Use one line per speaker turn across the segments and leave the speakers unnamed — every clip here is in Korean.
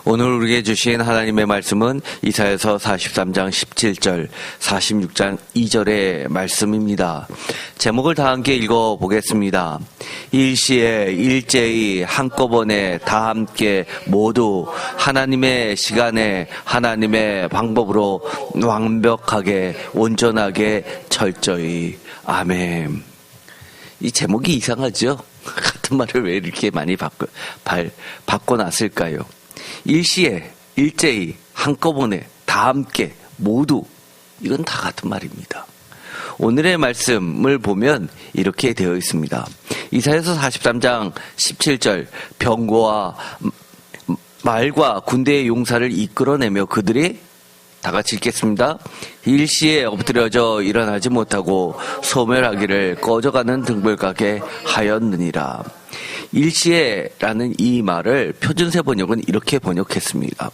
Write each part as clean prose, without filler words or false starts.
오늘 우리에게 주신 하나님의 말씀은 이사야서 43장 17절, 46장 2절의 말씀입니다. 제목을 다 함께 읽어보겠습니다. 일시에 일제히 한꺼번에 다 함께 모두 하나님의 시간에 하나님의 방법으로 완벽하게 온전하게 철저히. 아멘. 이 제목이 이상하죠? 같은 말을 왜 이렇게 많이 바꿔놨을까요? 일시에, 일제히, 한꺼번에, 다 함께, 모두. 이건 다 같은 말입니다. 오늘의 말씀을 보면 이렇게 되어 있습니다. 이사야서 43장 17절, 병거와 말과 군대의 용사를 이끌어내며 그들이 다 같이 읽겠습니다. 일시에 엎드려져 일어나지 못하고 소멸하기를 꺼져가는 등불 가게 하였느니라. 일시에라는 이 말을 표준세 번역은 이렇게 번역했습니다.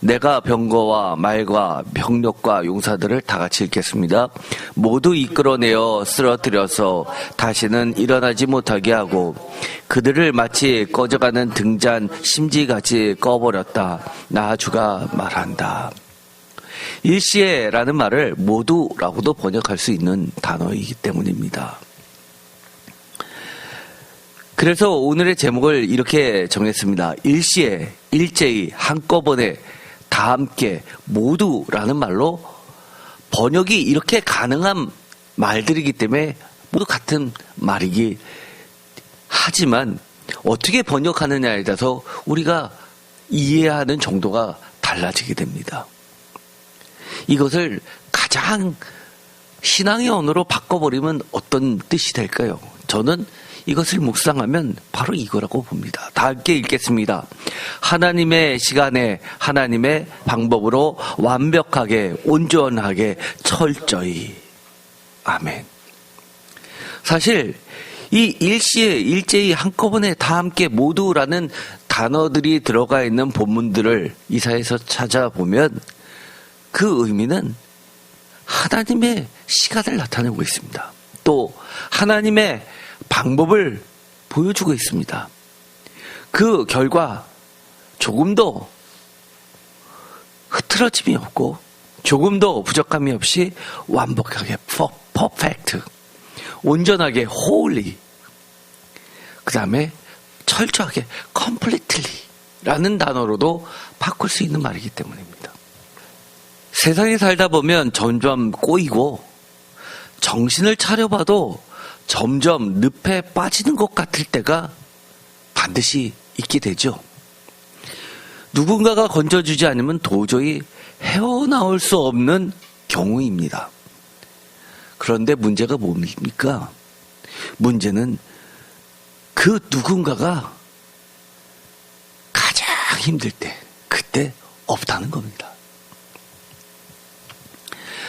내가 병거와 말과 병력과 용사들을 다 같이 읽겠습니다. 모두 이끌어내어 쓰러뜨려서 다시는 일어나지 못하게 하고 그들을 마치 꺼져가는 등잔 심지같이 꺼버렸다. 나 주가 말한다. 일시에라는 말을 모두라고도 번역할 수 있는 단어이기 때문입니다. 그래서 오늘의 제목을 이렇게 정했습니다. 일시에, 일제히, 한꺼번에, 다 함께, 모두라는 말로 번역이 이렇게 가능한 말들이기 때문에 모두 같은 말이기 하지만 어떻게 번역하느냐에 따라서 우리가 이해하는 정도가 달라지게 됩니다. 이것을 가장 신앙의 언어로 바꿔버리면 어떤 뜻이 될까요? 저는 이것을 묵상하면 바로 이거라고 봅니다. 다 함께 읽겠습니다. 하나님의 시간에 하나님의 방법으로 완벽하게 온전하게 철저히. 아멘. 사실 이 일시에 일제히 한꺼번에 다 함께 모두라는 단어들이 들어가 있는 본문들을 이사야에서 찾아보면 그 의미는 하나님의 시간을 나타내고 있습니다. 또 하나님의 방법을 보여주고 있습니다. 그 결과 조금도 흐트러짐이 없고 조금도 부족함이 없이 완벽하게 퍼펙트, 온전하게 holy, 그 다음에 철저하게 completely 라는 단어로도 바꿀 수 있는 말이기 때문입니다. 세상에 살다 보면 점점 꼬이고 정신을 차려봐도 점점 늪에 빠지는 것 같을 때가 반드시 있게 되죠. 누군가가 건져주지 않으면 도저히 헤어나올 수 없는 경우입니다. 그런데 문제가 뭡니까? 문제는 그 누군가가 가장 힘들 때, 그때 없다는 겁니다.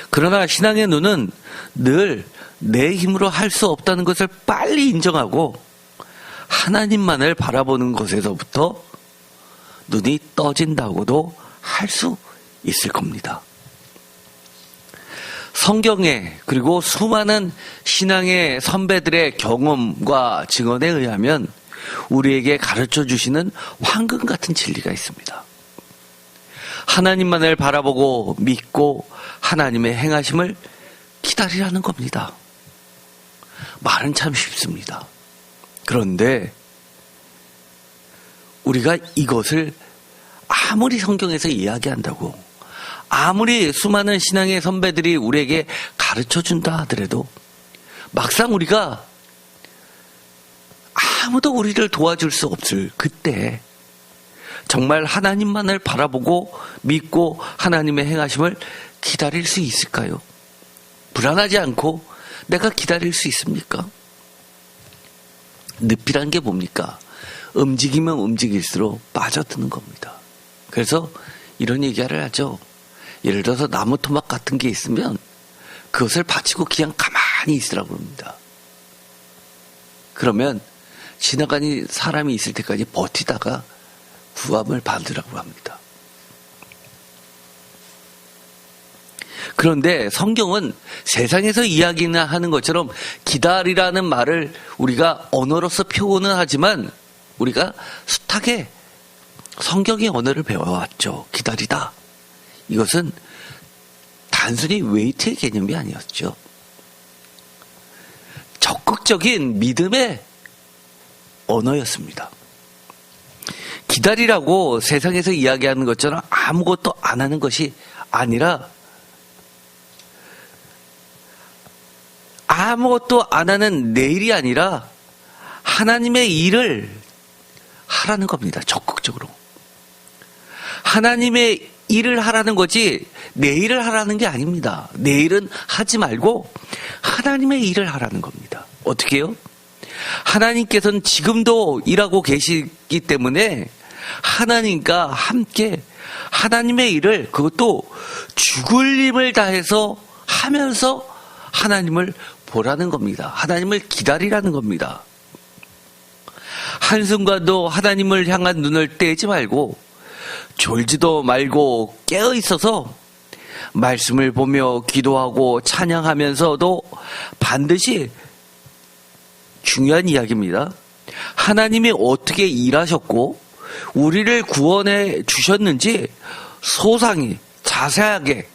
그러나 신앙의 눈은 늘 내 힘으로 할 수 없다는 것을 빨리 인정하고 하나님만을 바라보는 것에서부터 눈이 떠진다고도 할 수 있을 겁니다. 성경에 그리고 수많은 신앙의 선배들의 경험과 증언에 의하면 우리에게 가르쳐 주시는 황금 같은 진리가 있습니다. 하나님만을 바라보고 믿고 하나님의 행하심을 기다리라는 겁니다. 말은 참 쉽습니다. 그런데 우리가 이것을 아무리 성경에서 이야기한다고, 아무리 수많은 신앙의 선배들이 우리에게 가르쳐준다 하더라도 막상 우리가 아무도 우리를 도와줄 수 없을 그때 정말 하나님만을 바라보고 믿고 하나님의 행하심을 기다릴 수 있을까요? 불안하지 않고 내가 기다릴 수 있습니까? 늪이란 게 뭡니까? 움직이면 움직일수록 빠져드는 겁니다. 그래서 이런 얘기를 하죠. 예를 들어서 나무 토막 같은 게 있으면 그것을 받치고 그냥 가만히 있으라고 합니다. 그러면 지나가는 사람이 있을 때까지 버티다가 구함을 받으라고 합니다. 그런데 성경은 세상에서 이야기는 하는 것처럼 기다리라는 말을 우리가 언어로서 표현은 하지만 우리가 숱하게 성경의 언어를 배워왔죠. 기다리다. 이것은 단순히 웨이트의 개념이 아니었죠. 적극적인 믿음의 언어였습니다. 기다리라고 세상에서 이야기하는 것처럼 아무것도 안 하는 것이 아니라 아무것도 안 하는 내일이 아니라 하나님의 일을 하라는 겁니다. 적극적으로. 하나님의 일을 하라는 거지 내일을 하라는 게 아닙니다. 내일은 하지 말고 하나님의 일을 하라는 겁니다. 어떻게 해요? 하나님께서는 지금도 일하고 계시기 때문에 하나님과 함께 하나님의 일을, 그것도 죽을 힘을 다해서 하면서 하나님을 보라는 겁니다. 하나님을 기다리라는 겁니다. 한순간도 하나님을 향한 눈을 떼지 말고 졸지도 말고 깨어 있어서 말씀을 보며 기도하고 찬양하면서도 반드시 중요한 이야기입니다. 하나님이 어떻게 일하셨고 우리를 구원해 주셨는지 소상히 자세하게,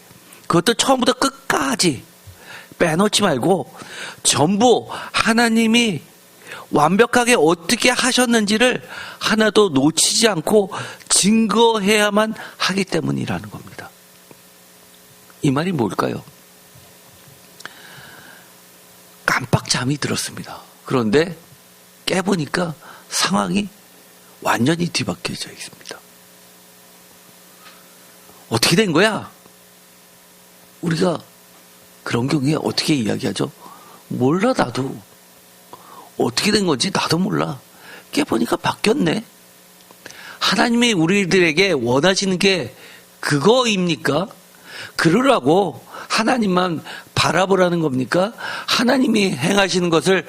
그것도 처음부터 끝까지 빼놓지 말고 전부 하나님이 완벽하게 어떻게 하셨는지를 하나도 놓치지 않고 증거해야만 하기 때문이라는 겁니다. 이 말이 뭘까요? 깜빡 잠이 들었습니다. 그런데 깨보니까 상황이 완전히 뒤바뀌어져 있습니다. 어떻게 된 거야? 우리가 그런 경우에 어떻게 이야기하죠? 몰라, 나도. 어떻게 된 건지 나도 몰라. 깨보니까 바뀌었네. 하나님이 우리들에게 원하시는 게 그거입니까? 그러라고 하나님만 바라보라는 겁니까? 하나님이 행하시는 것을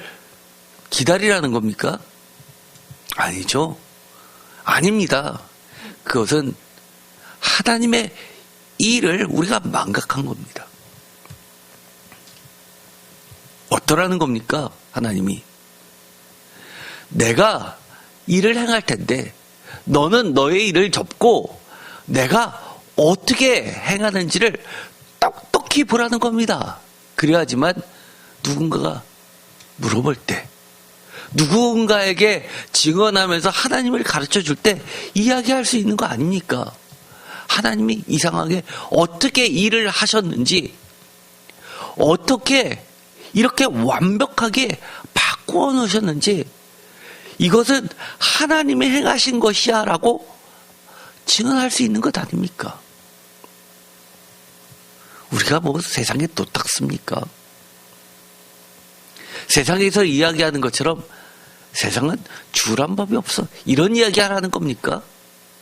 기다리라는 겁니까? 아니죠. 아닙니다. 그것은 하나님의 일을 우리가 망각한 겁니다. 어떠라는 겁니까? 하나님이. 내가 일을 행할 텐데 너는 너의 일을 접고 내가 어떻게 행하는지를 똑똑히 보라는 겁니다. 그래야지만 누군가가 물어볼 때, 누군가에게 증언하면서 하나님을 가르쳐 줄 때 이야기할 수 있는 거 아닙니까? 하나님이 이상하게 어떻게 일을 하셨는지, 어떻게 이렇게 완벽하게 바꾸어 놓으셨는지, 이것은 하나님이 행하신 것이야 라고 증언할 수 있는 것 아닙니까? 우리가 뭐 세상에 또 닦습니까? 세상에서 이야기하는 것처럼 세상은 주란 법이 없어, 이런 이야기 하라는 겁니까?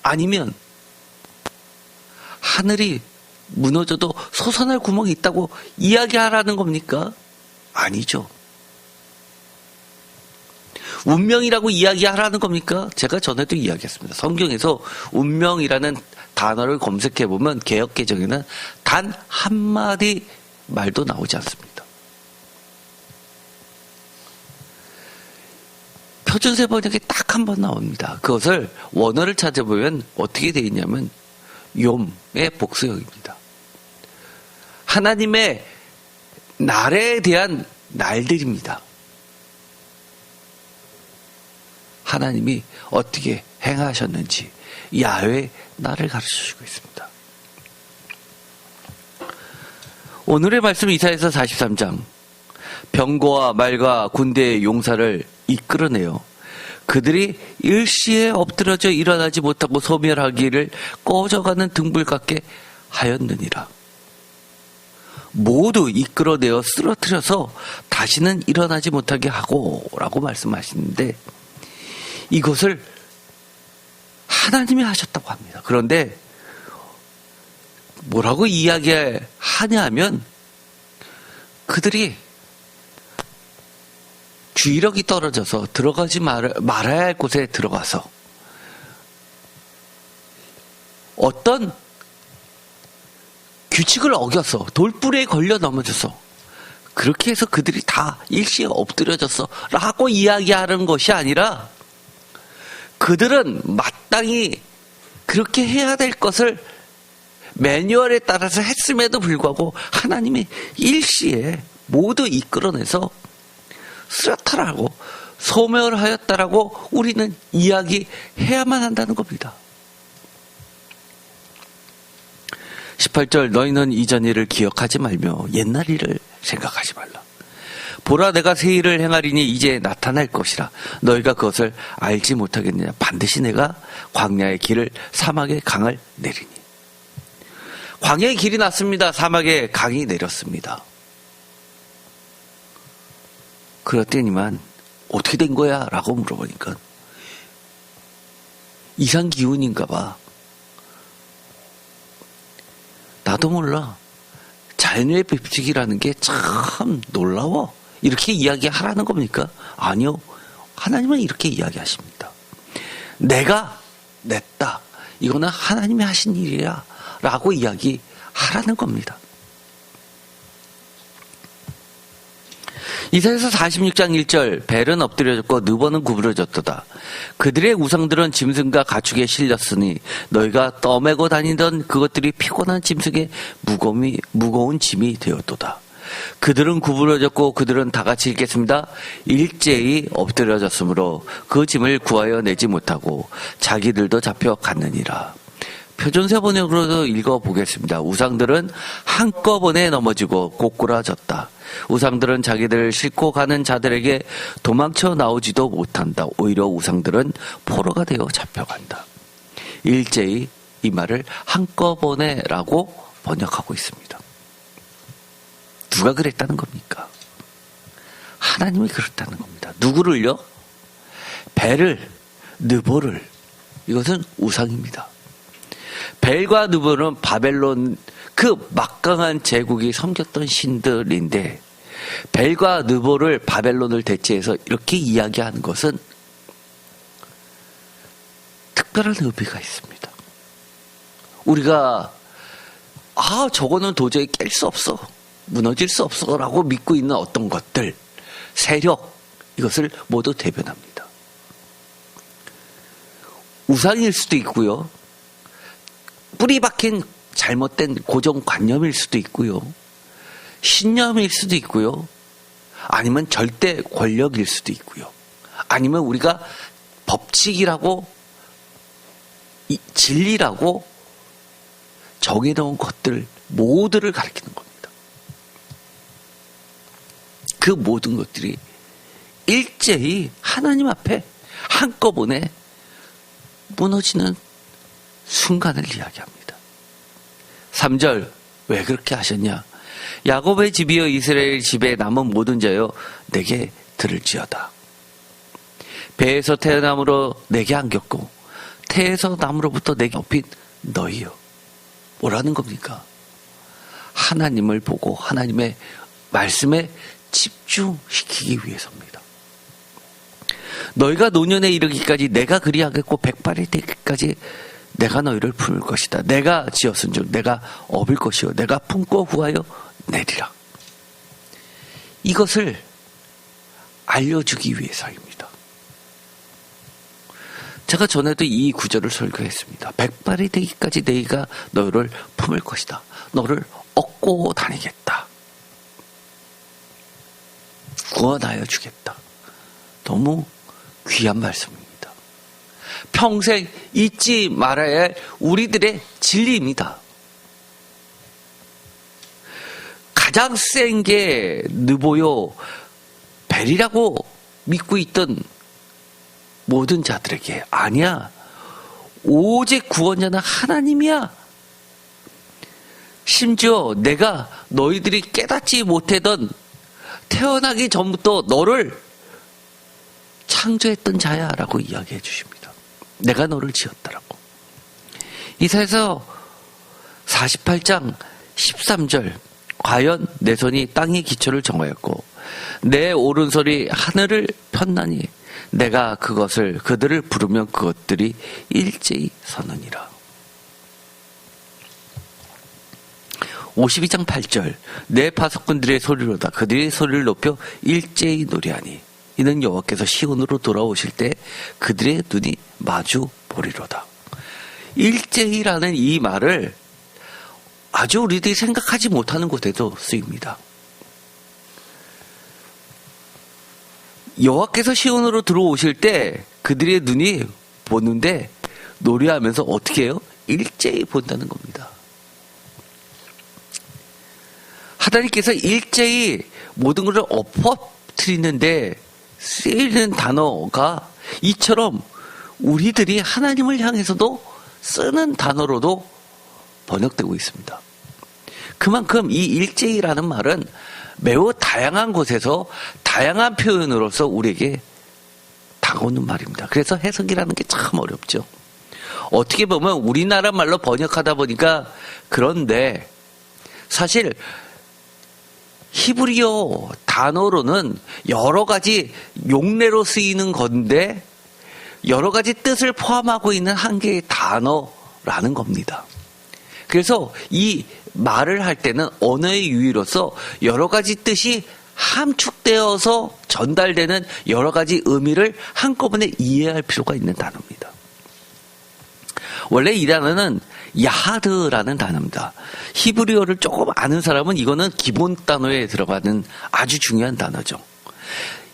아니면 하늘이 무너져도 솟아날 구멍이 있다고 이야기하라는 겁니까? 아니죠. 운명이라고 이야기하라는 겁니까? 제가 전에도 이야기했습니다. 성경에서 운명이라는 단어를 검색해보면 개역개정에는 단 한마디 말도 나오지 않습니다. 표준세 번역에 딱 한 번 나옵니다. 그것을 원어를 찾아보면 어떻게 되어 있냐면 욤의 복수형입니다. 하나님의 날에 대한 날들입니다. 하나님이 어떻게 행하셨는지 야훼 날을 가르쳐주고 있습니다. 오늘의 말씀 이사야서 43장, 병거와 말과 군대의 용사를 이끌어내요. 그들이 일시에 엎드러져 일어나지 못하고 소멸하기를 꺼져가는 등불 같게 하였느니라. 모두 이끌어내어 쓰러뜨려서 다시는 일어나지 못하게 하고 라고 말씀하시는데, 이것을 하나님이 하셨다고 합니다. 그런데 뭐라고 이야기하냐 하면 그들이 주의력이 떨어져서 들어가지 말아야 할 곳에 들어가서 어떤 규칙을 어겨서 돌불에 걸려 넘어져서 그렇게 해서 그들이 다 일시에 엎드려졌어 라고 이야기하는 것이 아니라, 그들은 마땅히 그렇게 해야 될 것을 매뉴얼에 따라서 했음에도 불구하고 하나님이 일시에 모두 이끌어내서 쓰러뜨라고 소멸하였다라고 우리는 이야기해야만 한다는 겁니다. 18절 너희는 이전 일을 기억하지 말며 옛날 일을 생각하지 말라. 보라 내가 새 일을 행하리니 이제 나타날 것이라. 너희가 그것을 알지 못하겠느냐. 반드시 내가 광야의 길을 사막의 강을 내리니. 광야의 길이 났습니다. 사막의 강이 내렸습니다. 그랬더니만 어떻게 된 거야? 라고 물어보니까 이상기운인가 봐. 나도 몰라. 자연의 법칙이라는 게 참 놀라워. 이렇게 이야기하라는 겁니까? 아니요. 하나님은 이렇게 이야기하십니다. 내가 냈다. 이거는 하나님이 하신 일이야. 라고 이야기하라는 겁니다. 이사야서 46장 1절 벨은 엎드려졌고 느보는 구부러졌도다. 그들의 우상들은 짐승과 가축에 실렸으니 너희가 떠매고 다니던 그것들이 피곤한 짐승의 무거운 짐이 되었도다. 그들은 구부러졌고 그들은 다 같이 읽겠습니다. 일제히 엎드려졌으므로 그 짐을 구하여 내지 못하고 자기들도 잡혀갔느니라. 표준세 번역으로도 읽어보겠습니다. 우상들은 한꺼번에 넘어지고 고꾸라졌다. 우상들은 자기들을 싣고 가는 자들에게 도망쳐 나오지도 못한다. 오히려 우상들은 포로가 되어 잡혀간다. 일제히 이 말을 한꺼번에라고 번역하고 있습니다. 누가 그랬다는 겁니까? 하나님이 그랬다는 겁니다. 누구를요? 벨을, 느보를. 이것은 우상입니다. 벨과 느보는 바벨론 그 막강한 제국이 섬겼던 신들인데 벨과 느보를 바벨론을 대체해서 이렇게 이야기하는 것은 특별한 의미가 있습니다. 우리가 저거는 도저히 깰 수 없어. 무너질 수 없어 라고 믿고 있는 어떤 것들, 세력, 이것을 모두 대변합니다. 우상일 수도 있고요. 뿌리 박힌 잘못된 고정관념일 수도 있고요. 신념일 수도 있고요. 아니면 절대 권력일 수도 있고요. 아니면 우리가 법칙이라고 진리라고 정해놓은 것들 모두를 가리키는 겁니다. 그 모든 것들이 일제히 하나님 앞에 한꺼번에 무너지는 순간을 이야기합니다. 3절 왜 그렇게 하셨냐? 야곱의 집이여 이스라엘 집에 남은 모든 자여 내게 들을지어다. 배에서 태어남으로 내게 안겼고 태에서 남으로부터 내게 업힌 너희여. 뭐라는 겁니까? 하나님을 보고 하나님의 말씀에 집중시키기 위해서입니다. 너희가 노년에 이르기까지 내가 그리하겠고 백발이 되기까지 내가 너희를 품을 것이다. 내가 지었은즉 내가 업을 것이요 내가 품고 구하여 내리라. 이것을 알려주기 위해서입니다. 제가 전에도 이 구절을 설교했습니다. 백발이 되기까지 내가 너희를 품을 것이다. 너를 업고 다니겠다. 구원하여 주겠다. 너무 귀한 말씀입니다. 평생 잊지 말아야 할 우리들의 진리입니다. 가장 센 게 느보요 벨이라고 믿고 있던 모든 자들에게 아니야. 오직 구원자는 하나님이야. 심지어 내가 너희들이 깨닫지 못하던 태어나기 전부터 너를 창조했던 자야 라고 이야기해 주십니다. 내가 너를 지었다라고. 이사야서 48장 13절 과연 내 손이 땅의 기초를 정하였고 내 오른손이 하늘을 폈나니 내가 그들을 부르면 그것들이 일제히 서느니라. 52장 8절 내 파수꾼들의 소리로다. 그들의 소리를 높여 일제히 노래하니 이는 여호와께서 시온으로 돌아오실 때 그들의 눈이 마주 보리로다. 일제히라는 이 말을 아주 우리들이 생각하지 못하는 곳에도 쓰입니다. 여호와께서 시온으로 들어오실 때 그들의 눈이 보는데 노래하면서 어떻게 해요? 일제히 본다는 겁니다. 하나님께서 일제히 모든 것을 엎어뜨리는데 쓰이는 단어가 이처럼 우리들이 하나님을 향해서도 쓰는 단어로도 번역되고 있습니다. 그만큼 이 일제히라는 말은 매우 다양한 곳에서 다양한 표현으로서 우리에게 다가오는 말입니다. 그래서 해석이라는 게 참 어렵죠. 어떻게 보면 우리나라 말로 번역하다 보니까 그런데 사실 히브리어 단어로는 여러 가지 용례로 쓰이는 건데 여러 가지 뜻을 포함하고 있는 한 개의 단어라는 겁니다. 그래서 이 말을 할 때는 언어의 유희로서 여러 가지 뜻이 함축되어서 전달되는 여러 가지 의미를 한꺼번에 이해할 필요가 있는 단어입니다. 원래 이 단어는 야하드라는 단어입니다. 히브리어를 조금 아는 사람은 이거는 기본 단어에 들어가는 아주 중요한 단어죠.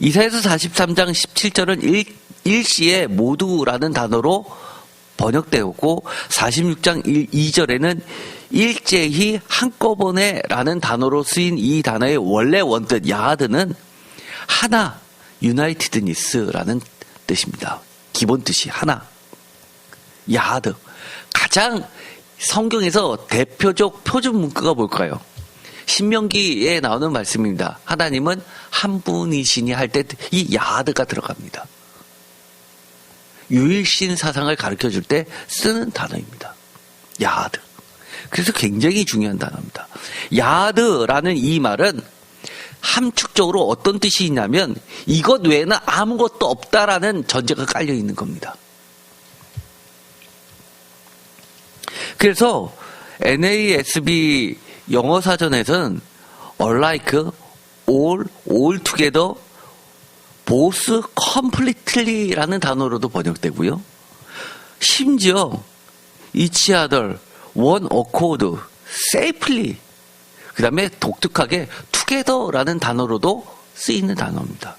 이사야서 43장 17절은 일시에 모두라는 단어로 번역되었고 46장 2절에는 일제히 한꺼번에 라는 단어로 쓰인 이 단어의 원래 원뜻 야하드는 하나, 유나이티드니스라는 뜻입니다. 기본 뜻이 하나. 야하드. 가장 성경에서 대표적 표준 문구가 뭘까요? 신명기에 나오는 말씀입니다. 하나님은 한 분이시니 할 때 이 야하드가 들어갑니다. 유일신 사상을 가르쳐줄 때 쓰는 단어입니다. 야하드. 그래서 굉장히 중요한 단어입니다. 야하드라는 이 말은 함축적으로 어떤 뜻이 있냐면 이것 외에는 아무것도 없다라는 전제가 깔려 있는 겁니다. 그래서 NASB 영어 사전에서는 alike, all together, both completely라는 단어로도 번역되고요. 심지어 each other, one accord, safely, 그 다음에 독특하게 together라는 단어로도 쓰이는 단어입니다.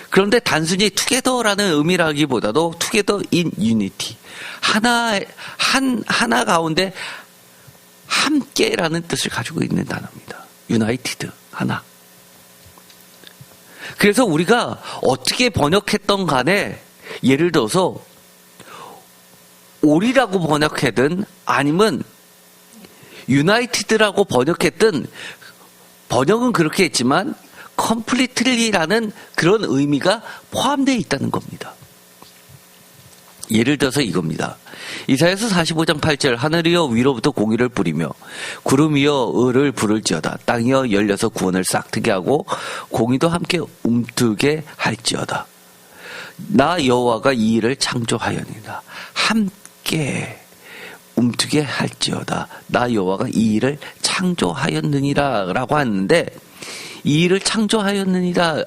그런데 단순히 together라는 의미라기보다도 together in unity, 하나 가운데 함께라는 뜻을 가지고 있는 단어입니다. united, 하나. 그래서 우리가 어떻게 번역했던 간에 예를 들어서 올이라고 번역했든 아니면 유나이티드라고 번역했든 번역은 그렇게 했지만 completely라는 그런 의미가 포함되어 있다는 겁니다. 예를 들어서 이겁니다. 이사야서 45장 8절 하늘이여 위로부터 공의를 뿌리며 구름이여 을을 부를지어다. 땅이여 열려서 구원을 싹트게 하고 공의도 함께 움트게 할지어다. 나 여호와가 이 일을 창조하였느니라. 함께 움트게 할지어다. 나 여호와가 이 일을 창조하였느니라 라고 하는데 이 일을 창조하였느니라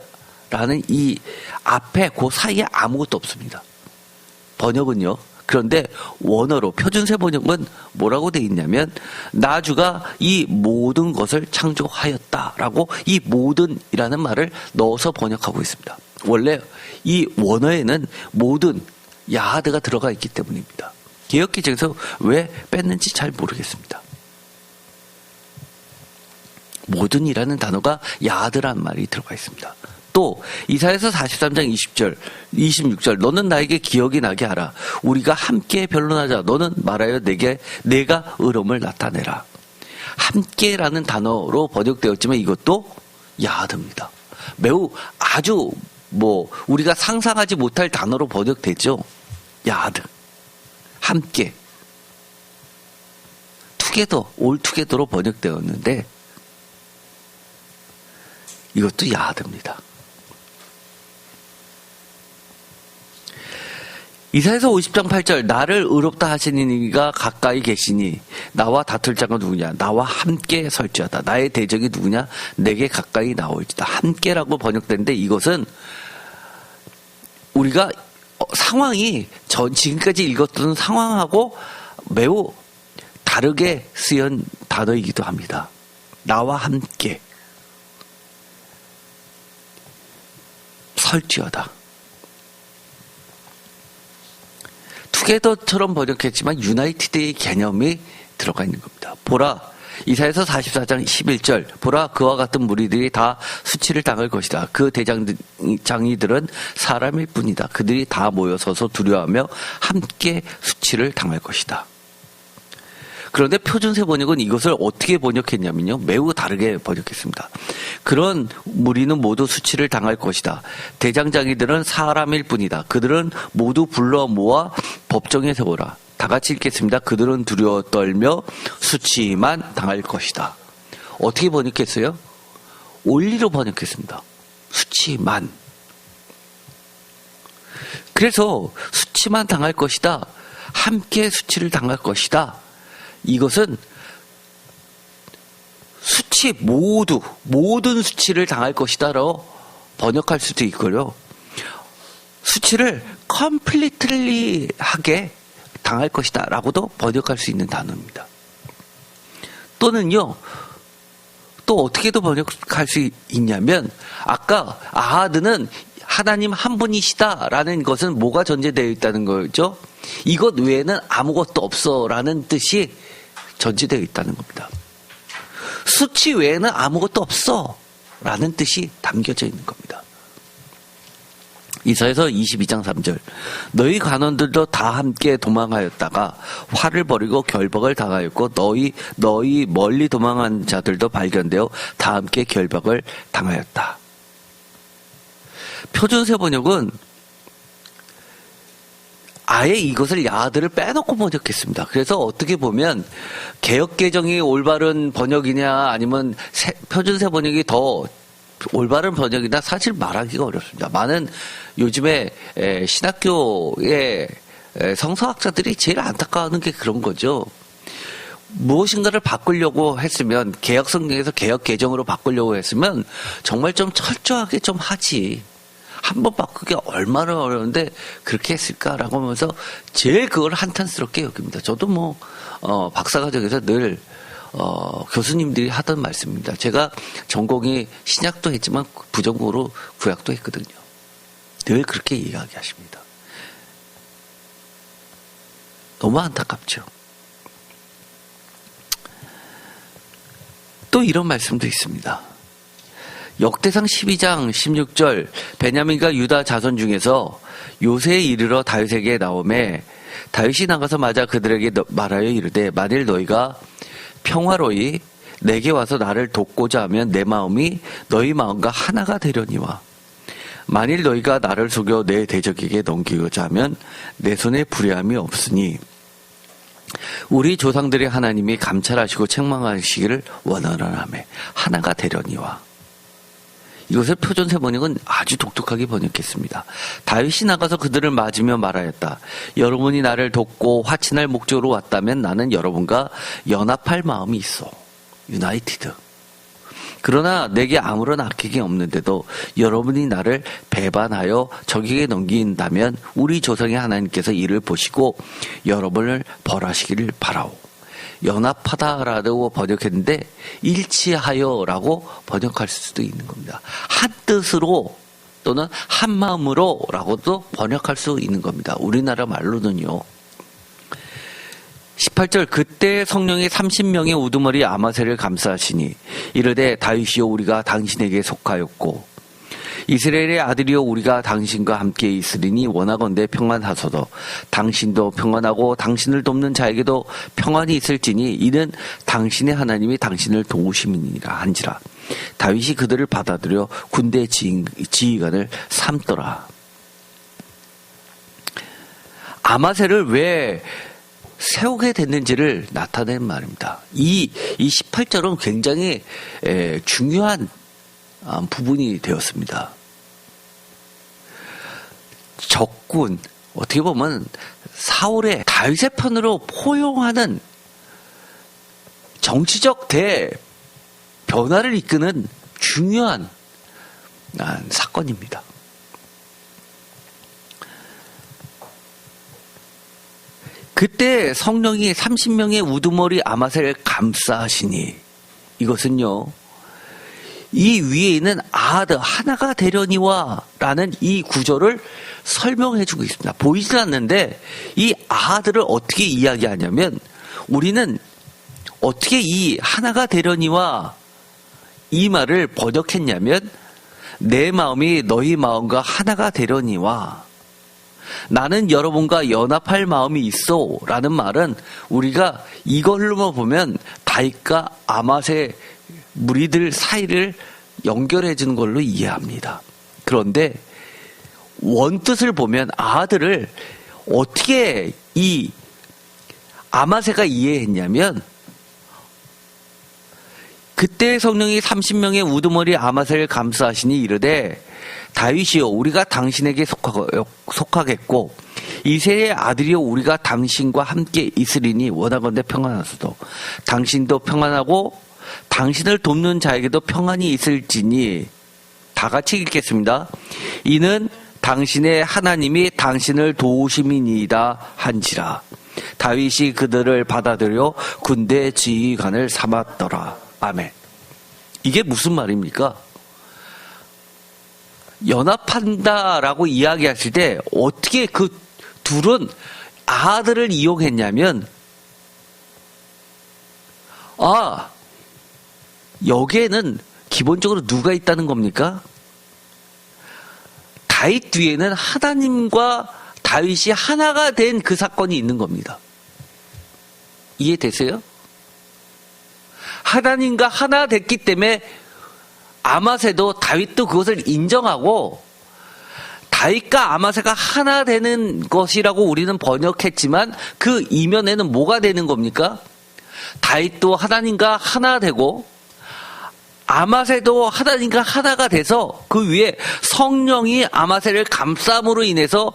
라는 이 앞에 그 사이에 아무것도 없습니다. 번역은요. 그런데 원어로 표준세 번역은 뭐라고 되어 있냐면 나주가 이 모든 것을 창조하였다라고 이 모든이라는 말을 넣어서 번역하고 있습니다. 원래 이 원어에는 모든 야하드가 들어가 있기 때문입니다. 개역기적에서 왜 뺐는지 잘 모르겠습니다. 모든이라는 단어가 야하드라는 말이 들어가 있습니다. 또 이사야서 43장 20절 26절 너는 나에게 기억이 나게 하라. 우리가 함께 변론하자. 너는 말하여 내가 의로움을 나타내라. 함께라는 단어로 번역되었지만 이것도 야하드입니다. 매우 아주 우리가 상상하지 못할 단어로 번역되죠. 야하드. 함께. 투게더, 올 투게더로 번역되었는데 이것도 야하드입니다. 이사야서 50장 8절 나를 의롭다 하시는 이가 가까이 계시니 나와 다툴 자가 누구냐 나와 함께 설지어다. 나의 대적이 누구냐 내게 가까이 나올지다. 함께라고 번역되는데 이것은 우리가 상황이 지금까지 읽었던 상황하고 매우 다르게 쓰인 단어이기도 합니다. 나와 함께 설지어다. 투게더처럼 번역했지만 유나이티드의 개념이 들어가 있는 겁니다. 보라, 이사야서 44장 11절, 보라 그와 같은 무리들이 다 수치를 당할 것이다. 그 대장이들은 사람일 뿐이다. 그들이 다 모여서서 두려워하며 함께 수치를 당할 것이다. 그런데 표준세 번역은 이것을 어떻게 번역했냐면요, 매우 다르게 번역했습니다. 그런 무리는 모두 수치를 당할 것이다. 대장장이들은 사람일 뿐이다. 그들은 모두 불러 모아 법정에 세워라. 다 같이 읽겠습니다. 그들은 두려워 떨며 수치만 당할 것이다. 어떻게 번역했어요? 원리로 번역했습니다. 수치만. 그래서 수치만 당할 것이다. 함께 수치를 당할 것이다. 이것은 수치 모든 수치를 당할 것이다로 번역할 수도 있고요. 수치를 컴플리트리하게 당할 것이다 라고도 번역할 수 있는 단어입니다. 또는요, 또 어떻게도 번역할 수 있냐면, 아까 아하드는 하나님 한 분이시다 라는 것은 뭐가 전제되어 있다는 거죠? 이것 외에는 아무것도 없어 라는 뜻이 전제되어 있다는 겁니다. 수치 외에는 아무것도 없어 라는 뜻이 담겨져 있는 겁니다. 이사야서 22장 3절, 너희 관원들도 다 함께 도망하였다가 화를 벌이고 결박을 당하였고 너희 멀리 도망한 자들도 발견되어 다 함께 결박을 당하였다. 표준세 번역은 아예 이것을 야들을 빼놓고 번역했습니다. 그래서 어떻게 보면 개역개정이 올바른 번역이냐 아니면 표준세 번역이 더 올바른 번역이나 사실 말하기가 어렵습니다. 많은 요즘에 신학교의 성서학자들이 제일 안타까워하는 게 그런 거죠. 무엇인가를 바꾸려고 했으면, 개역성경에서 개역개정으로 바꾸려고 했으면 정말 좀 철저하게 좀 하지. 한번 바꾸기 얼마나 어려운데 그렇게 했을까라고 하면서 제일 그걸 한탄스럽게 여깁니다. 저도 박사과정에서 늘 교수님들이 하던 말씀입니다. 제가 전공이 신약도 했지만 부전공으로 구약도 했거든요. 늘 그렇게 이야기하십니다. 너무 안타깝죠. 또 이런 말씀도 있습니다. 역대상 12장 16절, 베냐민과 유다 자손 중에서 요새에 이르러 다윗에게 나오매 다윗이 나가서 맞아 그들에게 말하여 이르되, 만일 너희가 평화로이 내게 와서 나를 돕고자 하면 내 마음이 너희 마음과 하나가 되려니와, 만일 너희가 나를 속여 내 대적에게 넘기고자 하면 내 손에 불의함이 없으니 우리 조상들의 하나님이 감찰하시고 책망하시기를 원하노라며 하나가 되려니와. 이것을 표준세 번역은 아주 독특하게 번역했습니다. 다윗이 나가서 그들을 맞으며 말하였다. 여러분이 나를 돕고 화친할 목적으로 왔다면 나는 여러분과 연합할 마음이 있어. 유나이티드. 그러나 내게 아무런 악행이 없는데도 여러분이 나를 배반하여 적에게 넘긴다면 우리 조상의 하나님께서 이를 보시고 여러분을 벌하시기를 바라오. 연합하다라고 번역했는데 일치하여라고 번역할 수도 있는 겁니다. 한 뜻으로 또는 한 마음으로라고도 번역할 수 있는 겁니다. 우리나라 말로는요. 18절, 그때 성령이 30명의 우두머리 아마새를 감싸시니 이르되, 다윗이여 우리가 당신에게 속하였고 이스라엘의 아들이여 우리가 당신과 함께 있으리니 원하건대 평안하소서. 당신도 평안하고 당신을 돕는 자에게도 평안이 있을지니 이는 당신의 하나님이 당신을 도우심이니라 한지라. 다윗이 그들을 받아들여 군대 지휘관을 삼더라. 아마새를 왜 세우게 됐는지를 나타낸 말입니다. 이 18절은 굉장히 중요한 부분이 되었습니다. 적군, 어떻게 보면 사울의 다윗의 편으로 포용하는 정치적 변화를 이끄는 중요한 사건입니다. 그때 성령이 30명의 우두머리 아마새를 감싸시니, 이것은요, 이 위에 있는 아하드 하나가 되려니와 라는 이 구절을 설명해 주고 있습니다. 보이진 않는데 이 아하드를 어떻게 이야기하냐면, 우리는 어떻게 이 하나가 되려니와 이 말을 번역했냐면, 내 마음이 너희 마음과 하나가 되려니와, 나는 여러분과 연합할 마음이 있어 라는 말은 우리가 이걸로만 보면 다윗과 아마새 무리들 사이를 연결해 주는 걸로 이해합니다. 그런데 원뜻을 보면 아하드를 어떻게 이 아마새가 이해했냐면, 그때 성령이 30명의 우두머리 아마새를 감싸시니 이르되, 다윗이여 우리가 당신에게 속하겠고 이새의 아들이여 우리가 당신과 함께 있으리니 원하건대 평안하소서. 당신도 평안하고 당신을 돕는 자에게도 평안이 있을지니. 다 같이 읽겠습니다. 이는 당신의 하나님이 당신을 도우심이니이다 한지라. 다윗이 그들을 받아들여 군대 지휘관을 삼았더라. 아멘. 이게 무슨 말입니까? 연합한다라고 이야기했을 때 어떻게 그 둘은 아하드를 이용했냐면, 여기에는 기본적으로 누가 있다는 겁니까? 다윗 뒤에는 하나님과 다윗이 하나가 된 그 사건이 있는 겁니다. 이해되세요? 하나님과 하나 됐기 때문에 아마새도 다윗도 그것을 인정하고, 다윗과 아마새가 하나 되는 것이라고 우리는 번역했지만 그 이면에는 뭐가 되는 겁니까? 다윗도 하나님과 하나 되고 아마새도 하나님과 하나가 돼서 그 위에 성령이 아마새를 감싸므로 인해서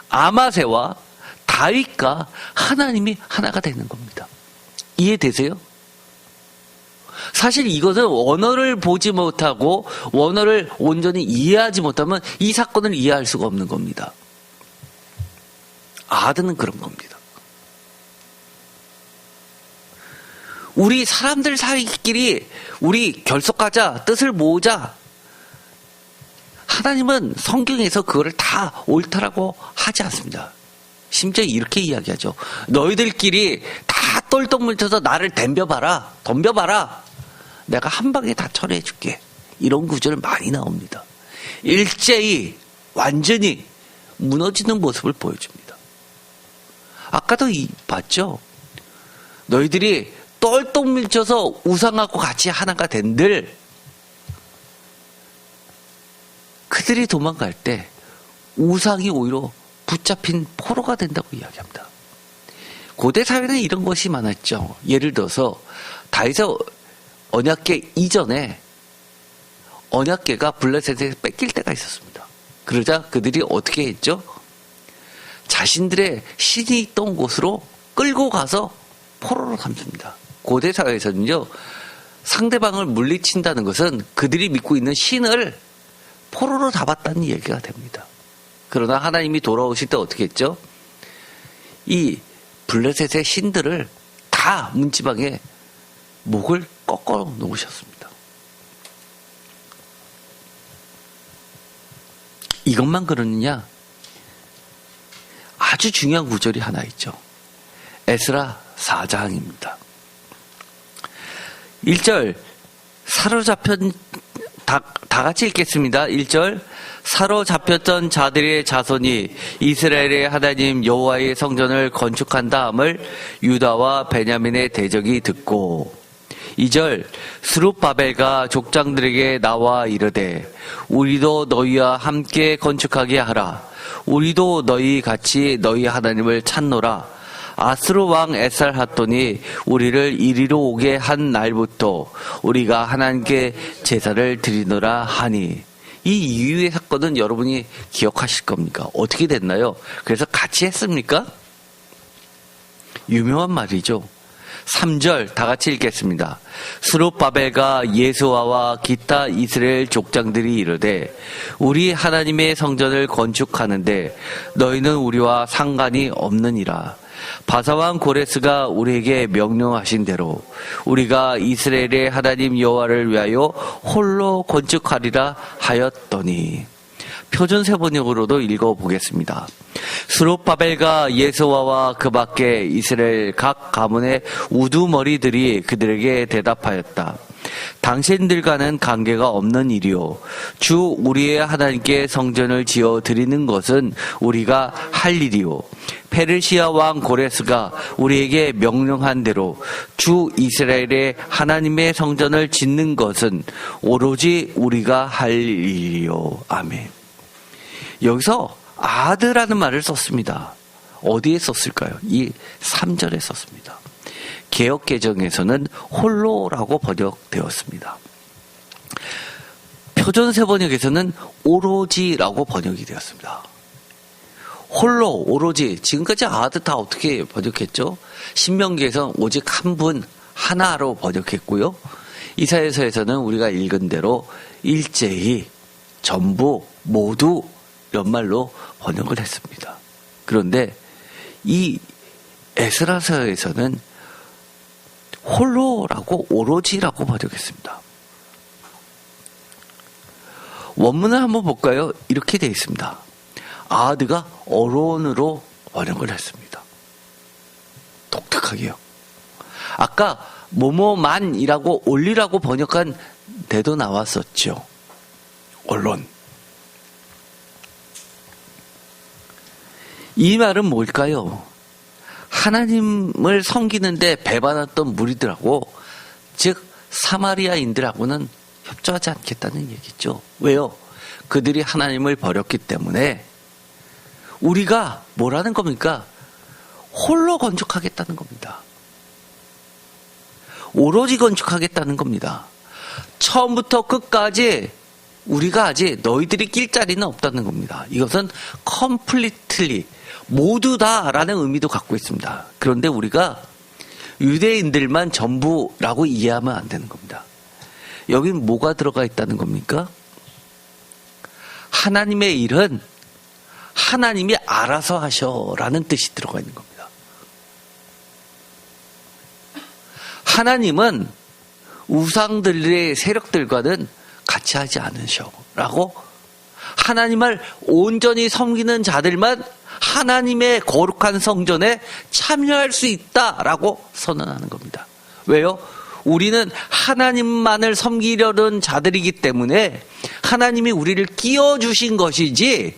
아마새와 다윗과 하나님이 하나가 되는 겁니다. 이해되세요? 사실 이것은 원어를 보지 못하고 원어를 온전히 이해하지 못하면 이 사건을 이해할 수가 없는 겁니다. 아하드는 그런 겁니다. 우리 사람들 사이끼리 우리 결속하자, 뜻을 모으자. 하나님은 성경에서 그거를 다 옳다라고 하지 않습니다. 심지어 이렇게 이야기하죠. 너희들끼리 다 똘똘 뭉쳐서 나를 덤벼봐라. 내가 한 방에 다 처리해 줄게. 이런 구절 많이 나옵니다. 일제히 완전히 무너지는 모습을 보여줍니다. 아까도 봤죠? 너희들이 똘똘 뭉쳐서 우상하고 같이 하나가 된들, 그들이 도망갈 때 우상이 오히려 붙잡힌 포로가 된다고 이야기합니다. 고대 사회는 이런 것이 많았죠. 예를 들어서 다윗의 언약궤 이전에 언약궤가 블레셋에서 뺏길 때가 있었습니다. 그러자 그들이 어떻게 했죠? 자신들의 신이 있던 곳으로 끌고 가서 포로로 삼습니다. 고대 사회에서는요, 상대방을 물리친다는 것은 그들이 믿고 있는 신을 포로로 잡았다는 얘기가 됩니다. 그러나 하나님이 돌아오실 때 어떻게 했죠? 이 블레셋의 신들을 다 문지방에 목을 꺾어 놓으셨습니다. 이것만 그러느냐? 아주 중요한 구절이 하나 있죠. 에스라 4장입니다. 1절 사로잡힌 다 같이 읽겠습니다. 1절 사로잡혔던 자들의 자손이 이스라엘의 하나님 여호와의 성전을 건축한 다음을 유다와 베냐민의 대적이 듣고, 2절 스룹바벨과 족장들에게 나와 이르되 우리도 너희와 함께 건축하게 하라. 우리도 너희 같이 너희 하나님을 찾노라. 아스루 왕 에살핫돈이 우리를 이리로 오게 한 날부터 우리가 하나님께 제사를 드리노라 하니. 이 이후의 사건은 여러분이 기억하실 겁니까? 어떻게 됐나요? 그래서 같이 했습니까? 유명한 말이죠. 3절 다 같이 읽겠습니다. 스룹바벨과 예수아와 기타 이스라엘 족장들이 이르되 우리 하나님의 성전을 건축하는데 너희는 우리와 상관이 없느니라. 바사왕 고레스가 우리에게 명령하신 대로 우리가 이스라엘의 하나님 여호와를 위하여 홀로 건축하리라 하였더니. 표준 세번역으로도 읽어보겠습니다. 스룹바벨과 예수와와 그 밖에 이스라엘 각 가문의 우두머리들이 그들에게 대답하였다. 당신들과는 관계가 없는 일이요. 주 우리의 하나님께 성전을 지어 드리는 것은 우리가 할 일이요. 페르시아 왕 고레스가 우리에게 명령한 대로 주 이스라엘의 하나님의 성전을 짓는 것은 오로지 우리가 할 일이요. 아멘. 여기서 아드라는 말을 썼습니다. 어디에 썼을까요? 이 3절에 썼습니다. 개역개정에서는 홀로라고 번역되었습니다. 표준세번역에서는 오로지라고 번역이 되었습니다. 홀로, 오로지. 지금까지 아드 다 어떻게 번역했죠? 신명기에서는 오직 한 분, 하나로 번역했고요. 이사야서에서는 우리가 읽은 대로 일제히, 전부, 모두 이런 말로 번역을 했습니다. 그런데 이 에스라서에서는 홀로라고 오로지라고 번역했습니다. 원문을 한번 볼까요? 이렇게 되어 있습니다. 아드가 어론으로 번역을 했습니다. 독특하게요. 아까 뭐뭐만이라고 올리라고 번역한 데도 나왔었죠. 언론. 이 말은 뭘까요? 하나님을 섬기는데 배반했던 무리들하고, 즉 사마리아인들하고는 협조하지 않겠다는 얘기죠. 왜요? 그들이 하나님을 버렸기 때문에 우리가 뭐라는 겁니까? 홀로 건축하겠다는 겁니다. 오로지 건축하겠다는 겁니다. 처음부터 끝까지 우리가 하지 너희들이 낄 자리는 없다는 겁니다. 이것은 completely, 모두 다라는 의미도 갖고 있습니다. 그런데 우리가 유대인들만 전부라고 이해하면 안 되는 겁니다. 여긴 뭐가 들어가 있다는 겁니까? 하나님의 일은 하나님이 알아서 하셔라는 뜻이 들어가 있는 겁니다. 하나님은 우상들의 세력들과는 같이 하지 않으셔라고, 하나님을 온전히 섬기는 자들만 하나님의 거룩한 성전에 참여할 수 있다라고 선언하는 겁니다. 왜요? 우리는 하나님만을 섬기려는 자들이기 때문에 하나님이 우리를 끼워주신 것이지,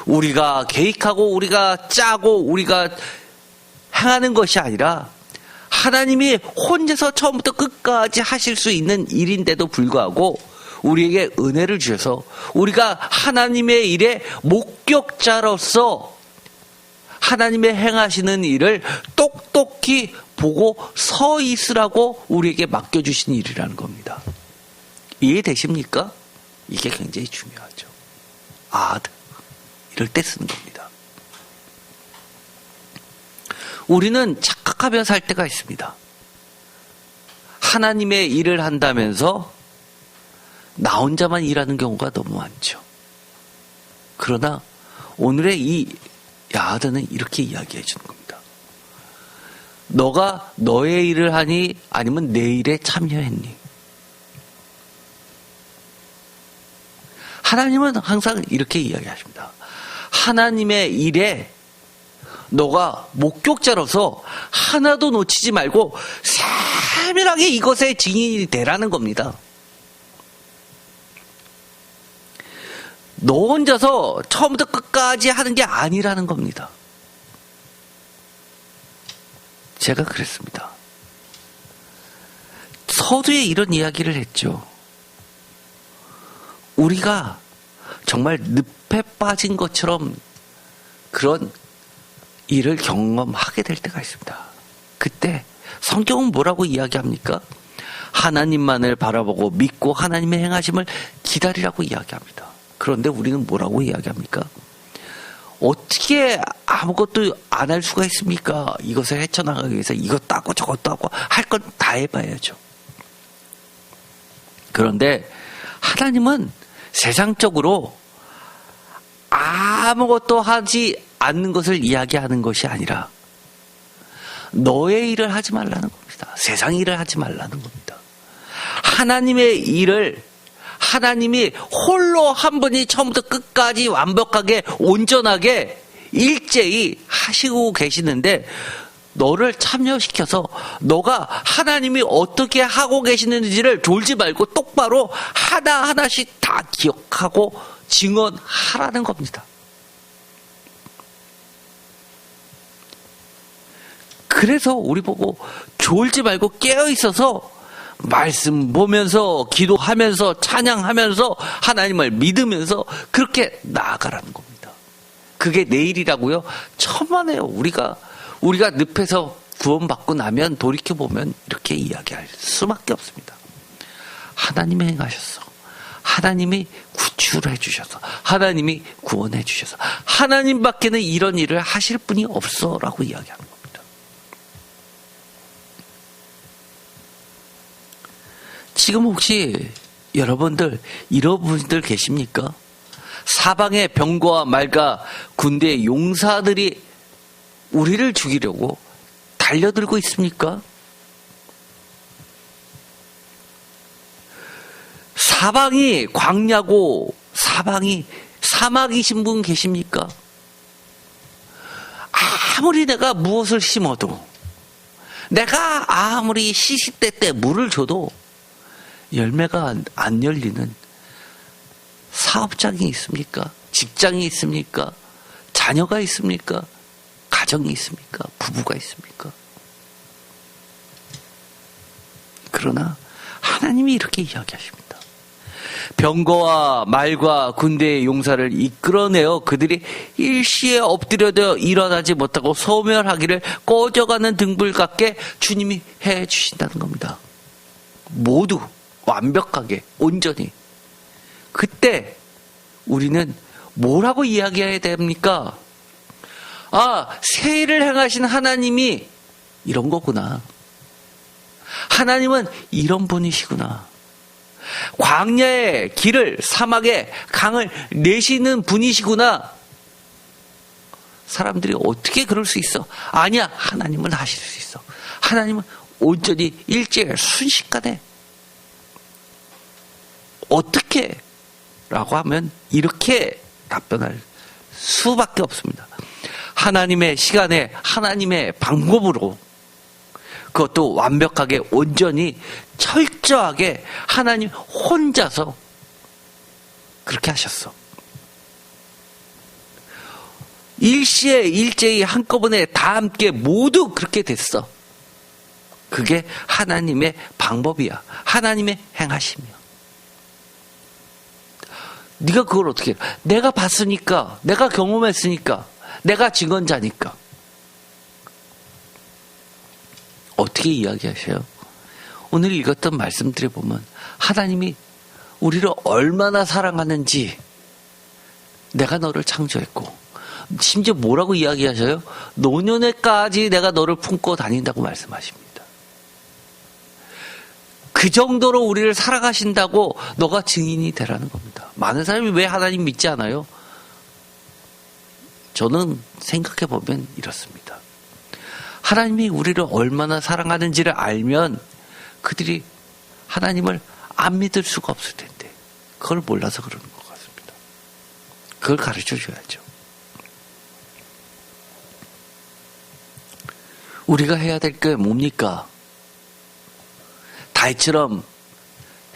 우리가 계획하고 우리가 짜고 우리가 행하는 것이 아니라 하나님이 혼자서 처음부터 끝까지 하실 수 있는 일인데도 불구하고 우리에게 은혜를 주셔서 우리가 하나님의 일의 목격자로서 하나님의 행하시는 일을 똑똑히 보고 서 있으라고 우리에게 맡겨주신 일이라는 겁니다. 이해되십니까? 이게 굉장히 중요하죠. 아드, 이럴 때 쓰는 겁니다. 우리는 착각하며 살 때가 있습니다. 하나님의 일을 한다면서 나 혼자만 일하는 경우가 너무 많죠. 그러나 오늘의 이 야하드는 이렇게 이야기해 주는 겁니다. 너가 너의 일을 하니 아니면 내 일에 참여했니? 하나님은 항상 이렇게 이야기하십니다. 하나님의 일에 너가 목격자로서 하나도 놓치지 말고 세밀하게 이것의 증인이 되라는 겁니다. 너 혼자서 처음부터 끝까지 하는 게 아니라는 겁니다. 제가 그랬습니다. 서두에 이런 이야기를 했죠. 우리가 정말 늪에 빠진 것처럼 그런 일을 경험하게 될 때가 있습니다. 그때 성경은 뭐라고 이야기합니까? 하나님만을 바라보고 믿고 하나님의 행하심을 기다리라고 이야기합니다. 그런데 우리는 뭐라고 이야기합니까? 어떻게 아무것도 안 할 수가 있습니까? 이것을 헤쳐나가기 위해서 이것도 하고 저것도 하고 할 건 다 해봐야죠. 그런데 하나님은 세상적으로 아무것도 하지 않는 것을 이야기하는 것이 아니라 너의 일을 하지 말라는 겁니다. 세상 일을 하지 말라는 겁니다. 하나님의 일을 하나님이 홀로 한 분이 처음부터 끝까지 완벽하게 온전하게 일제히 하시고 계시는데 너를 참여시켜서 너가 하나님이 어떻게 하고 계시는지를 졸지 말고 똑바로 하나하나씩 다 기억하고 증언하라는 겁니다. 그래서 우리 보고 졸지 말고 깨어있어서 말씀 보면서 기도하면서 찬양하면서 하나님을 믿으면서 그렇게 나아가라는 겁니다. 그게 내일이라고요? 천만에요. 우리가 늪에서 구원받고 나면 돌이켜보면 이렇게 이야기할 수밖에 없습니다. 하나님이 행하셨어. 하나님이 구출해 주셔서 하나님이 구원해 주셔서 하나님밖에는 이런 일을 하실 분이 없어 라고 이야기하는 겁니다. 지금 혹시 여러분들 이런 분들 계십니까? 사방에 병거와 말과 군대의 용사들이 우리를 죽이려고 달려들고 있습니까? 사방이 광야고 사방이 사막이신 분 계십니까? 아무리 내가 무엇을 심어도 내가 아무리 시시때때 물을 줘도 열매가 안 열리는 사업장이 있습니까? 직장이 있습니까? 자녀가 있습니까? 가정이 있습니까? 부부가 있습니까? 그러나 하나님이 이렇게 이야기하십니다. 병거와 말과 군대의 용사를 이끌어내어 그들이 일시에 엎드려도 일어나지 못하고 소멸하기를 꺼져가는 등불 같게 주님이 해 주신다는 겁니다. 모두 완벽하게 온전히. 그때 우리는 뭐라고 이야기해야 됩니까? 새 일을 행하신 하나님이 이런 거구나. 하나님은 이런 분이시구나. 광야의 길을 사막에 강을 내시는 분이시구나. 사람들이 어떻게 그럴 수 있어? 아니야. 하나님은 하실 수 있어. 하나님은 온전히 일제히 순식간에 어떻게? 라고 하면 이렇게 답변할 수밖에 없습니다. 하나님의 시간에 하나님의 방법으로 그것도 완벽하게 온전히 철저하게 하나님 혼자서 그렇게 하셨어. 일시에 일제히 한꺼번에 다 함께 모두 그렇게 됐어. 그게 하나님의 방법이야. 하나님의 행하심이야. 네가 그걸 어떻게 해? 내가 봤으니까, 내가 경험했으니까, 내가 증언자니까. 어떻게 이야기하셔요? 오늘 읽었던 말씀들에 보면 하나님이 우리를 얼마나 사랑하는지 내가 너를 창조했고 심지어 뭐라고 이야기하셔요? 노년에까지 내가 너를 품고 다닌다고 말씀하십니다. 그 정도로 우리를 사랑하신다고 너가 증인이 되라는 겁니다. 많은 사람이 왜 하나님 믿지 않아요? 저는 생각해 보면 이렇습니다. 하나님이 우리를 얼마나 사랑하는지를 알면 그들이 하나님을 안 믿을 수가 없을 텐데 그걸 몰라서 그러는 것 같습니다. 그걸 가르쳐 줘야죠. 우리가 해야 될 게 뭡니까? 다윗처럼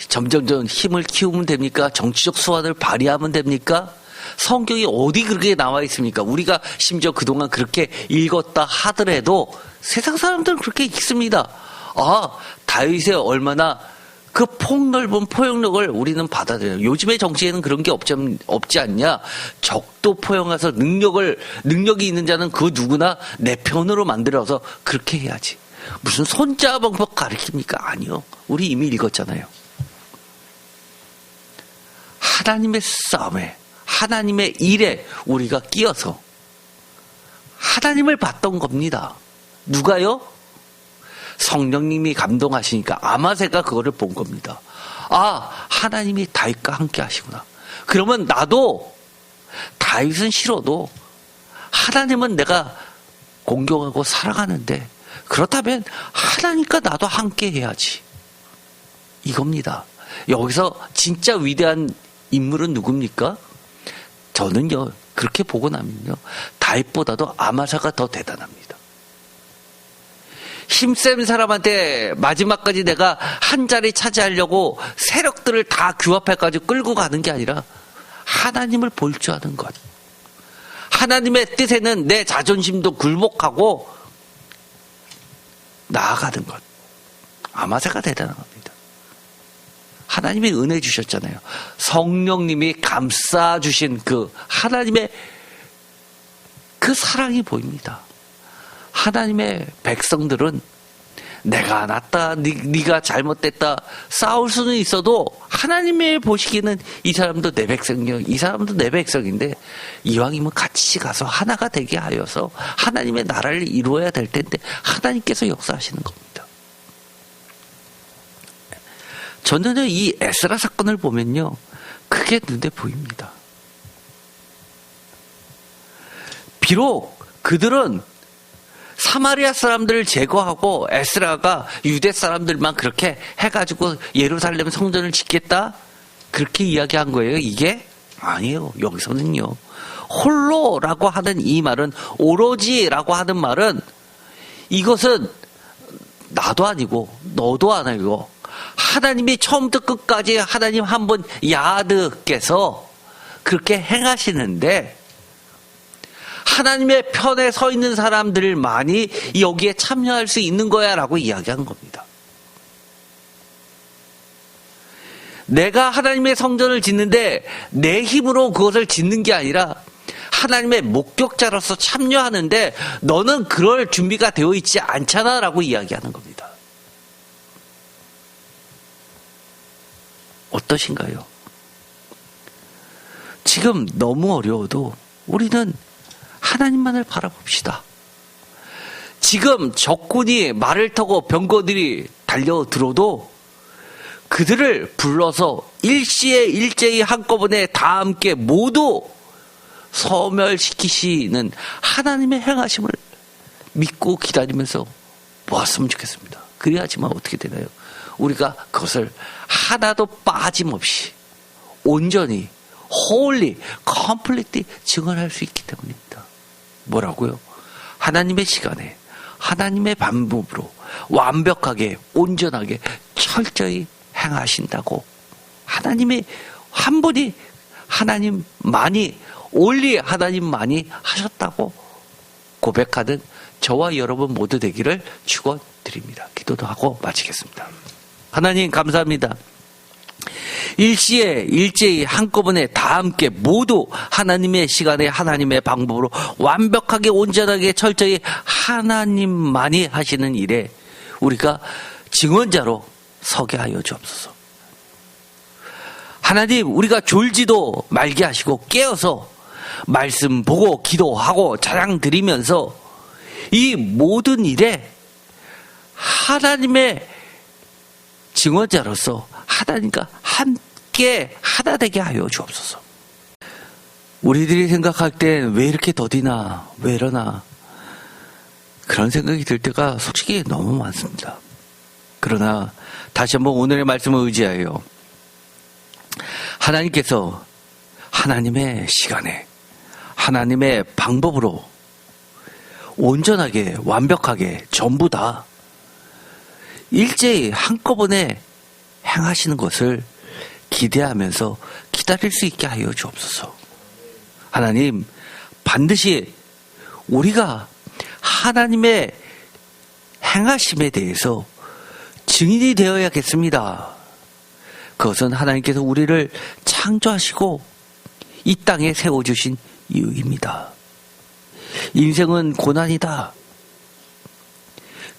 점점 힘을 키우면 됩니까? 정치적 수완을 발휘하면 됩니까? 성경이 어디 그렇게 나와 있습니까? 우리가 심지어 그동안 그렇게 읽었다 하더라도 세상 사람들은 그렇게 읽습니다. 다윗이 얼마나 그 폭넓은 포용력을 우리는 받아들여요. 요즘의 정치에는 그런 게 없지 않냐? 적도 포용해서 능력이 있는 자는 그 누구나 내 편으로 만들어서 그렇게 해야지. 무슨 손자 방법 가르칩니까? 아니요. 우리 이미 읽었잖아요. 하나님의 싸움에 하나님의 일에 우리가 끼어서 하나님을 봤던 겁니다. 누가요? 성령님이 감동하시니까 아마새가 그거를 본 겁니다. 하나님이 다윗과 함께 하시구나. 그러면 나도 다윗은 싫어도 하나님은 내가 공경하고 사랑하는데 그렇다면 하나님과 나도 함께 해야지. 이겁니다. 여기서 진짜 위대한 인물은 누굽니까? 저는요, 그렇게 보고 나면요, 다윗보다도 아마사가 더 대단합니다. 힘센 사람한테 마지막까지 내가 한 자리 차지하려고 세력들을 다 규합해가지고 끌고 가는 게 아니라 하나님을 볼 줄 아는 것. 하나님의 뜻에는 내 자존심도 굴복하고 나아가는 것. 아마사가 대단한 겁니다. 하나님이 은혜 주셨잖아요. 성령님이 감싸주신 그 하나님의 그 사랑이 보입니다. 하나님의 백성들은 내가 낫다, 네가 잘못됐다 싸울 수는 있어도 하나님이 보시기에는 이 사람도 내 백성이요, 이 사람도 내 백성인데 이왕이면 같이 가서 하나가 되게 하여서 하나님의 나라를 이루어야 될 텐데 하나님께서 역사하시는 겁니다. 저는 이 에스라 사건을 보면요, 그게 눈에 보입니다. 비록 그들은 사마리아 사람들을 제거하고 에스라가 유대 사람들만 그렇게 해가지고 예루살렘 성전을 짓겠다? 그렇게 이야기한 거예요. 이게? 아니에요. 여기서는요, 홀로라고 하는 이 말은, 오로지라고 하는 말은, 이것은 나도 아니고 너도 아니고 하나님이 처음부터 끝까지 하나님 한 분 야드께서 그렇게 행하시는데 하나님의 편에 서 있는 사람들만이 여기에 참여할 수 있는 거야 라고 이야기한 겁니다. 내가 하나님의 성전을 짓는데 내 힘으로 그것을 짓는 게 아니라 하나님의 목격자로서 참여하는데 너는 그럴 준비가 되어 있지 않잖아 라고 이야기하는 겁니다. 어떠신가요? 지금 너무 어려워도 우리는 하나님만을 바라봅시다. 지금 적군이 말을 타고 병거들이 달려들어도 그들을 불러서 일시에 일제히 한꺼번에 다 함께 모두 소멸시키시는 하나님의 행하심을 믿고 기다리면서 보았으면 좋겠습니다. 그래야지만 어떻게 되나요? 우리가 그것을 하나도 빠짐없이 온전히 wholly, completely 증언할 수 있기 때문입니다. 뭐라고요? 하나님의 시간에 하나님의 방법으로 완벽하게 온전하게 철저히 행하신다고 하나님의 한 분이 하나님만이 only 하나님만이 하셨다고 고백하는 저와 여러분 모두 되기를 축원드립니다. 기도도 하고 마치겠습니다. 하나님 감사합니다. 일시에 일제히 한꺼번에 다 함께 모두 하나님의 시간에 하나님의 방법으로 완벽하게 온전하게 철저히 하나님만이 하시는 일에 우리가 증언자로 서게 하여 주옵소서. 하나님, 우리가 졸지도 말게 하시고 깨어서 말씀 보고 기도하고 찬양 드리면서 이 모든 일에 하나님의 증언자로서 하나님과 함께 하나 되게 하여 주옵소서. 우리들이 생각할 땐 왜 이렇게 더디나, 왜 이러나 그런 생각이 들 때가 솔직히 너무 많습니다. 그러나 다시 한번 오늘의 말씀을 의지하여 하나님께서 하나님의 시간에 하나님의 방법으로 온전하게 완벽하게 전부 다 일제히 한꺼번에 행하시는 것을 기대하면서 기다릴 수 있게 하여 주옵소서. 하나님, 반드시 우리가 하나님의 행하심에 대해서 증인이 되어야겠습니다. 그것은 하나님께서 우리를 창조하시고 이 땅에 세워주신 이유입니다. 인생은 고난이다.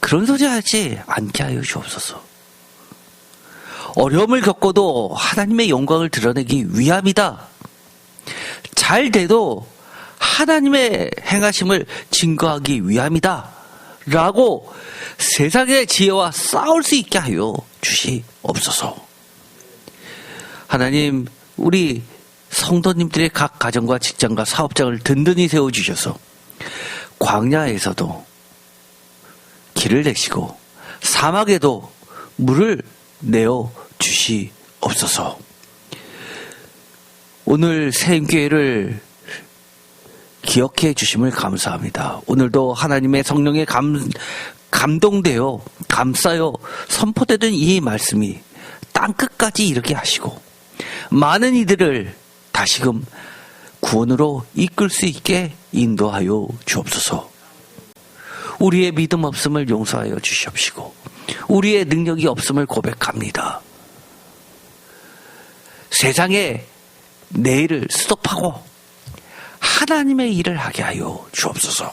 그런 소리 하지 않게 하여 주옵소서. 어려움을 겪어도 하나님의 영광을 드러내기 위함이다. 잘 돼도 하나님의 행하심을 증거하기 위함이다. 라고 세상의 지혜와 싸울 수 있게 하여 주시옵소서. 하나님, 우리 성도님들의 각 가정과 직장과 사업장을 든든히 세워주셔서 광야에서도 길을 내시고 사막에도 물을 내어 주시옵소서. 오늘 새임교회를 기억해 주심을 감사합니다. 오늘도 하나님의 성령에 감동되어 감싸여 선포되던 이 말씀이 땅끝까지 이르게 하시고 많은 이들을 다시금 구원으로 이끌 수 있게 인도하여 주옵소서. 우리의 믿음 없음을 용서하여 주시옵시고 우리의 능력이 없음을 고백합니다. 세상의 내일을 스톱하고 하나님의 일을 하게 하여 주옵소서.